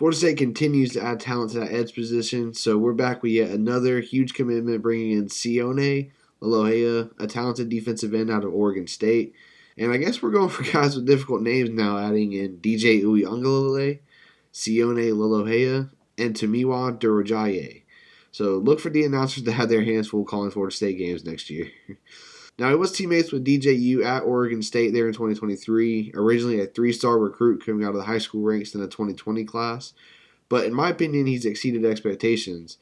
Florida State continues to add talent to that edge position, so we're back with yet another huge commitment, bringing in Sione Lolohea, a talented defensive end out of Oregon State. And I guess we're going for guys with difficult names now, adding in DJ Uyunglele, Sione Lolohea, and Tomiwa Dorojaye. So look for the announcers to have their hands full calling Florida State games next year. Now, he was teammates with DJU at Oregon State there in 2023, originally a 3-star recruit coming out of the high school ranks in the 2020 class. But in my opinion, he's exceeded expectations.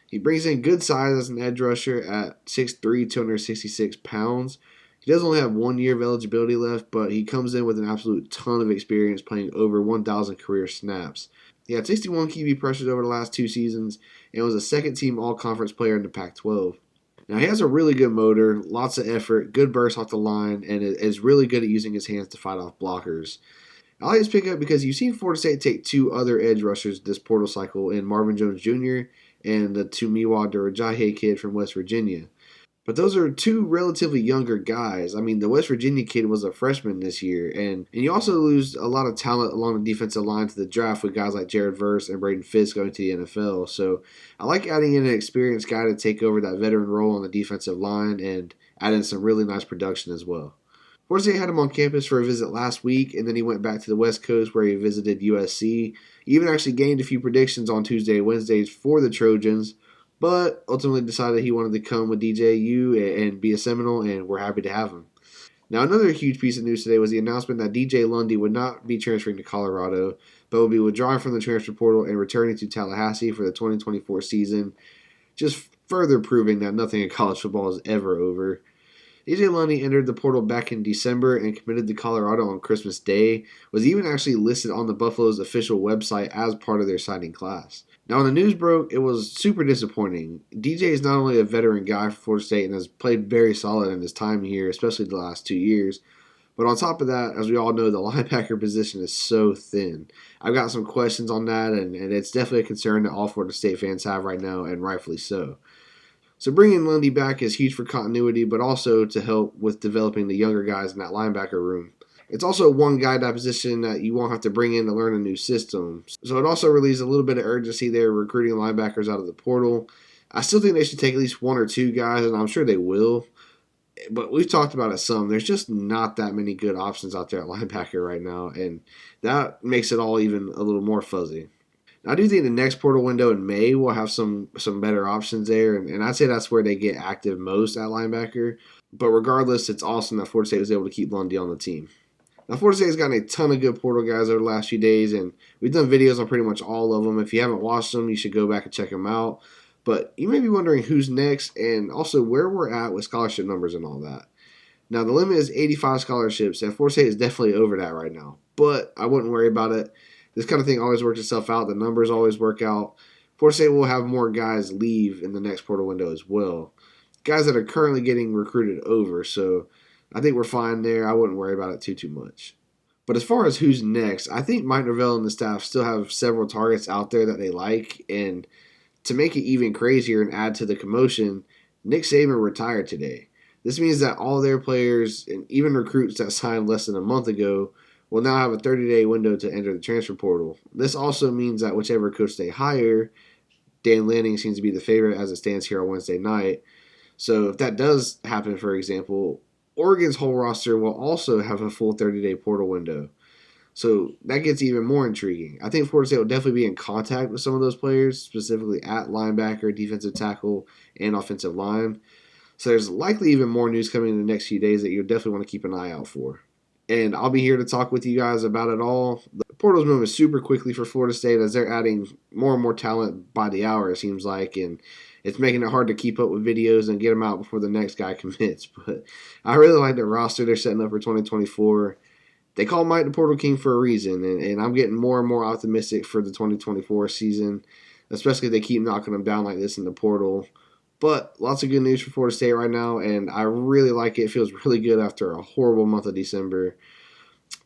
He brings in good size as an edge rusher at 6'3", 266 pounds. He does only have 1 year of eligibility left, but he comes in with an absolute ton of experience playing over 1,000 career snaps. He had 61 QB pressures over the last 2 seasons and was a second-team all-conference player in the Pac-12. Now, he has a really good motor, lots of effort, good burst off the line, and is really good at using his hands to fight off blockers. I like his pickup because you've seen Florida State take 2 other edge rushers this portal cycle in Marvin Jones Jr. and the Tomiwa Dorojaye kid from West Virginia. But those are 2 relatively younger guys. I mean, the West Virginia kid was a freshman this year, and you also lose a lot of talent along the defensive line to the draft with guys like Jared Verse and Braden Fisk going to the NFL. So I like adding in an experienced guy to take over that veteran role on the defensive line and add in some really nice production as well. Florida State had him on campus for a visit last week, and then he went back to the West Coast where he visited USC. He even actually gained a few predictions on Tuesday and Wednesdays for the Trojans, but ultimately decided he wanted to come with DJU and be a Seminole, and we're happy to have him. Now, another huge piece of news today was the announcement that DJ Lundy would not be transferring to Colorado, but will be withdrawing from the transfer portal and returning to Tallahassee for the 2024 season, just further proving that nothing in college football is ever over. DJ Lundy entered the portal back in December and committed to Colorado on Christmas Day, was even actually listed on the Buffalo's official website as part of their signing class. Now, when the news broke, it was super disappointing. DJ is not only a veteran guy for Florida State and has played very solid in his time here, especially the last 2 years, but on top of that, as we all know, the linebacker position is so thin. I've got some questions on that, and it's definitely a concern that all Florida State fans have right now, and rightfully so. So bringing Lundy back is huge for continuity, but also to help with developing the younger guys in that linebacker room. It's also one guy that position that you won't have to bring in to learn a new system. So it also relieves a little bit of urgency there recruiting linebackers out of the portal. I still think they should take at least 1 or 2 guys, and I'm sure they will. But we've talked about it some. There's just not that many good options out there at linebacker right now, and that makes it all even a little more fuzzy. I do think the next portal window in May will have some better options there, and I'd say that's where they get active most at linebacker. But regardless, it's awesome that Florida State was able to keep Lundy on the team. Now, Florida State has gotten a ton of good portal guys over the last few days, and we've done videos on pretty much all of them. If you haven't watched them, you should go back and check them out. But you may be wondering who's next and also where we're at with scholarship numbers and all that. Now, the limit is 85 scholarships, and Florida State is definitely over that right now. But I wouldn't worry about it. This kind of thing always works itself out. The numbers always work out. Florida State will have more guys leave in the next portal window as well. Guys that are currently getting recruited over, so I think we're fine there. I wouldn't worry about it too much. But as far as who's next, I think Mike Norvell and the staff still have several targets out there that they like. And to make it even crazier and add to the commotion, Nick Saban retired today. This means that all their players and even recruits that signed less than a month ago will now have a 30-day window to enter the transfer portal. This also means that whichever coach they hire, Dan Lanning seems to be the favorite as it stands here on Wednesday night. So if that does happen, for example, Oregon's whole roster will also have a full 30-day portal window. So that gets even more intriguing. I think Florida State will definitely be in contact with some of those players, specifically at linebacker, defensive tackle, and offensive line. So there's likely even more news coming in the next few days that you'll definitely want to keep an eye out for. And I'll be here to talk with you guys about it all. The portal's moving super quickly for Florida State as they're adding more and more talent by the hour, it seems like. And it's making it hard to keep up with videos and get them out before the next guy commits. But I really like the roster they're setting up for 2024. They call Mike the Portal King for a reason. And I'm getting more and more optimistic for the 2024 season, especially if they keep knocking them down like this in the portal. But lots of good news for Florida State right now, and I really like it. It feels really good after a horrible month of December.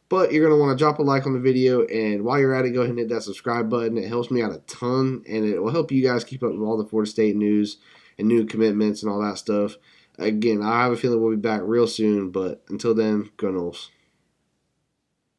But you're going to want to drop a like on the video, and while you're at it, go ahead and hit that subscribe button. It helps me out a ton, and it will help you guys keep up with all the Florida State news and new commitments and all that stuff. Again, I have a feeling we'll be back real soon, but until then, go Noles.